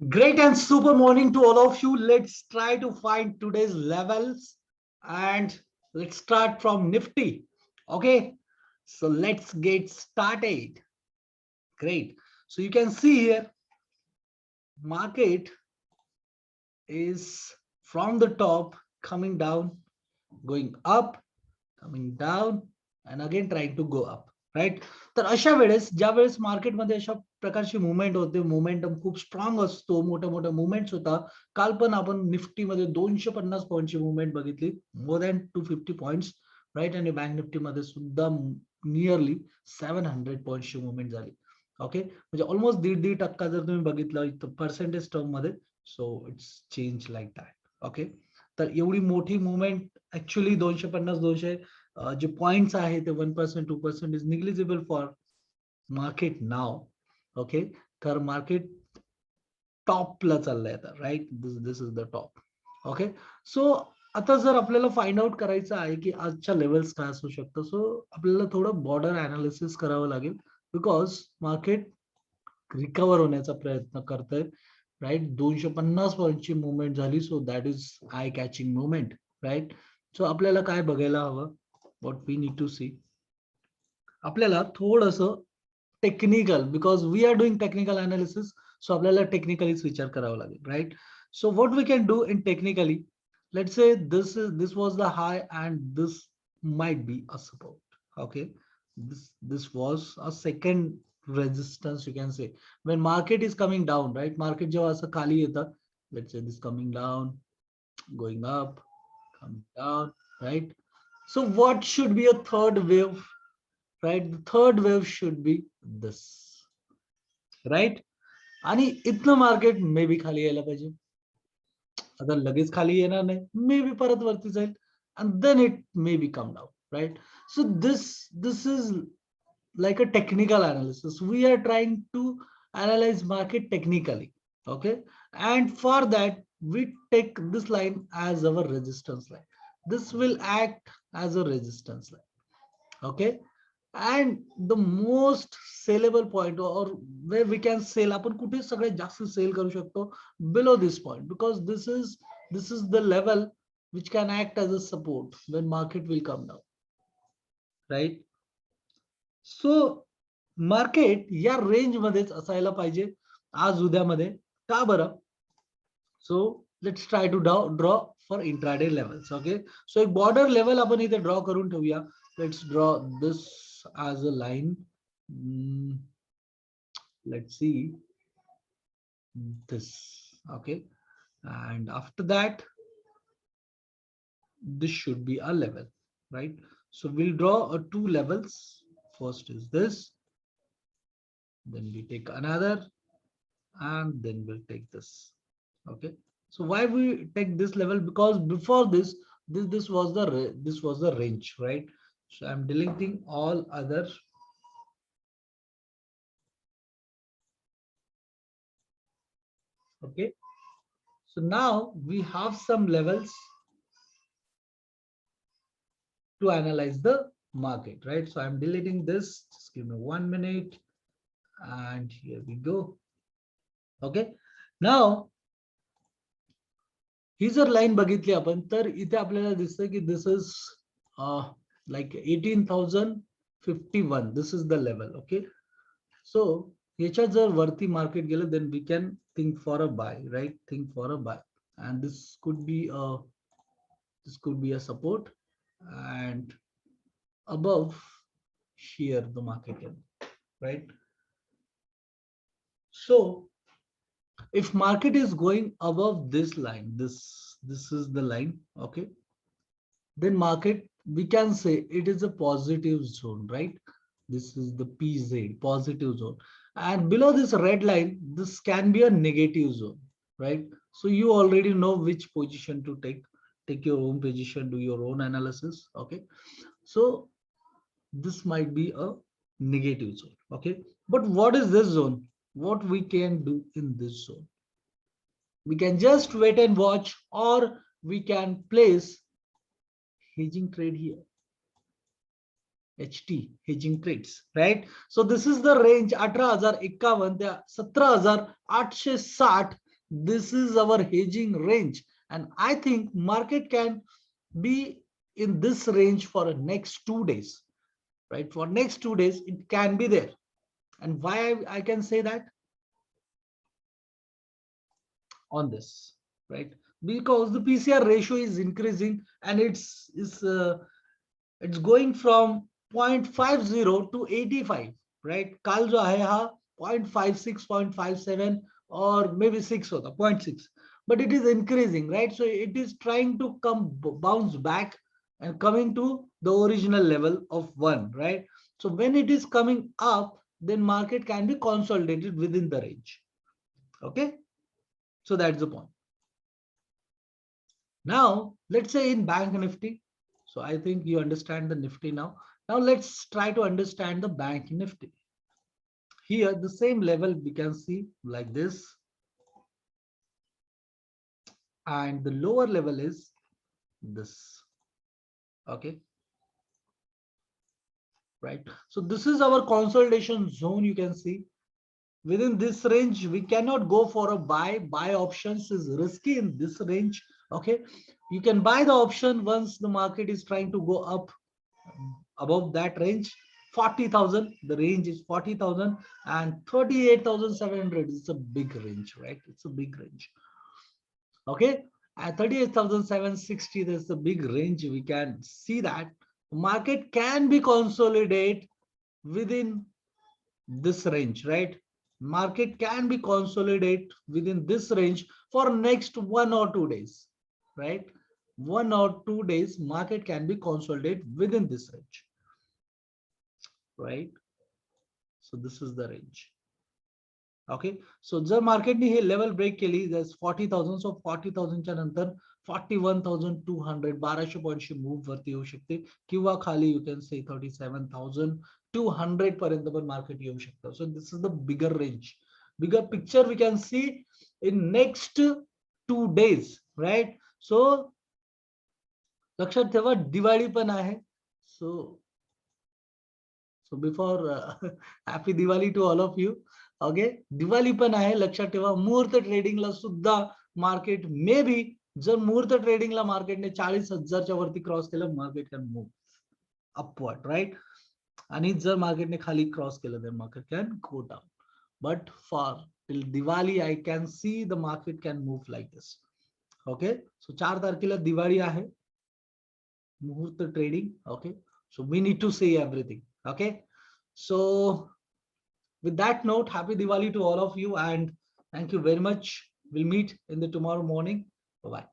Great and super morning to all of you. Let's try to find today's levels and let's start from Nifty. Okay, so let's get started. Great. So you can see here, market is from the top coming down, going up, coming down, and again trying to go up. Right. तर अशा वेळेस ज्या वेळेस मार्केटमध्ये अशा प्रकारची movement होते, momentum खूप स्ट्रॉंग असतो, मोठ्या मोठ्या मुवमेंट्स होता. काल पण आपण निफ्टीमध्ये 250 पॉईंटची मुवमेंट बघितली, मोर दॅन 250 पॉईंट्स, राईट. आणि बँक निफ्टीमध्ये सुद्धा नियरली 700 पॉईंट्सची मुवमेंट झाली. ओके, म्हणजे ऑलमोस्ट 1.5% जर तुम्ही बघितलं पर्सेंटेज टर्म मध्ये, so it's change like that. Okay, तर एवढी मोठी मुवमेंट ऍक्च्युअली 250-200 जे पॉइंट्स आहे ते 1% 2% इज निग्लिजिबल फॉर मार्केट नाव. ओके, तर मार्केट टॉपला चाललंय आता, right. This is the top. Okay, so आता जर आपल्याला फाइंड आउट करायचं आहे की आजच्या लेवल्स काय असू शकतं, सो आपल्याला थोडं बॉर्डर अनालिसिस करावं लागेल, बिकॉज मार्केट रिकवर होण्याचा प्रयत्न करतंय, राईट. 250 पॉईंटची मुवमेंट झाली, so that is I catching movement, right. So आपल्याला काय बघायला हवं, what we need to see, आपल्याला थोडंसं technical, because we are doing technical analysis, so आपल्याला टेक्निकलीच विचार करावा लागेल, right. So what we can do in technically, let's say this was the high and this might be a support. Okay, this was a second resistance, you can say, when market is coming down, right. Market जेव्हा असं खाली येतं, let's say this coming down, going up, coming down, right. So what should be a third wave, right? The third wave should be this, right? आणि इथनं market may be खाली यायला पाहिजे. आता लगेच खाली येणार नाही, मे बी परत वरती जाईल, and then it may be come down, right? So this is like a technical analysis. We are trying to analyze market technically, okay? And for that, we take this line as our resistance line. This will act as a resistance line, okay. And the most sellable point, or where we can sell, आपण कुठे सगळ्यात जास्त cell करू शकतो, below this point, because this is the level which can act as a support when market will come down, right. So market या range मध्येच असायला पाहिजे आज उद्यामध्ये. का बरं? So let's try to draw for intraday levels. Okay, so एक border level आपण इथे ड्रॉ करून ठेवूया. Let's draw this as a line. Let's see this. Okay, and after that, this should be a level, right? So we'll draw two levels. First is this, then we take another, and then we'll take this. Okay, so why we take this level? Because before this was the range, right? So I'm deleting all other. Okay, so now we have some levels to analyze the market, right? So I'm deleting this, just give me 1 minute, and here we go. Okay, now ही जर line बघितली आपण, तर इथे आपल्याला दिसतं की this is like 18,051. This is the level. Okay, so ह्याच्या जर वरती मार्केट गेलं, then we can think for a buy, right? Think for a buy, and this could be a support, and above here the market can, right? So if market is going above this line, this is the line, okay, then market, we can say it is a positive zone, right? This is the PZ, positive zone. And below this red line, this can be a negative zone, right? So you already know which position to take. Take your own position, do your own analysis, okay? So this might be a negative zone, okay? But what is this zone? What we can do in this zone? We can just wait and watch, or we can place hedging trade here. HT, hedging trades, right? So this is the range 18,051 ते 17,860. This is our hedging range, and I think market can be in this range for the next 2 days, right? For next 2 days, it can be there. And why I can say that on this, right? Because the PCR ratio is increasing and it's going from 0.50 to 85, right? काल जो आहे हा 0.56, 0.57 or maybe 6 होता 0.6, but it is increasing, right? So it is trying to come bounce back and coming to the original level of 1, right? So when it is coming up, then market can be consolidated within the range. Okay, so that's the point. Now, let's say in Bank Nifty. So I think you understand the Nifty now. Now let's try to understand the Bank Nifty. Here, the same level we can see like this. And the lower level is this. Okay. Right. So this is our consolidation zone. You can see within this range, we cannot go for a buy. Buy options is risky in this range. Okay. You can buy the option once the market is trying to go up above that range. 40,000, the range is 40,000 and 38,700 is a big range, right? It's a big range. Okay. At 38,760, there's a big range. We can see that market can be consolidated within this range, right? Market can be consolidated within this range for next 1 or 2 days, right? 1 or 2 days, market can be consolidated within this range, right? So this is the range. Okay, so जर मार्केटने हे level break केली, जस 40,000, सो 40,000 च्या नंतर 41,200 1200 पॉइंटची move वरती येऊ शकते किंवा खाली यू कॅन से 37,200 पर्यंत पण मार्केट येऊ शकतं. So this is the bigger range, bigger picture we can see in next 2 days, right? So लक्षात ठेवा दिवाळी पण आहे. So before happy Diwali to all of you. Okay, Diwali पण आहे, लक्षात ठेवा. मुहूर्त ट्रेडिंगला सुद्धा मार्केट मे बी, जर मुहूर्त ट्रेडिंगला मार्केटने 40,000च्या वरती क्रॉस केलं, market can move upward, right? आणि जर मार्केटने खाली क्रॉस केलं तर market can go down. But for till Diwali I can see the market can move like this. Okay, so 4 तारखेला दिवाळी आहे, muhurat trading. Okay, so we need to see everything. Okay, so with that note, happy Diwali to all of you and thank you very much. We'll meet in the tomorrow morning. Bye bye.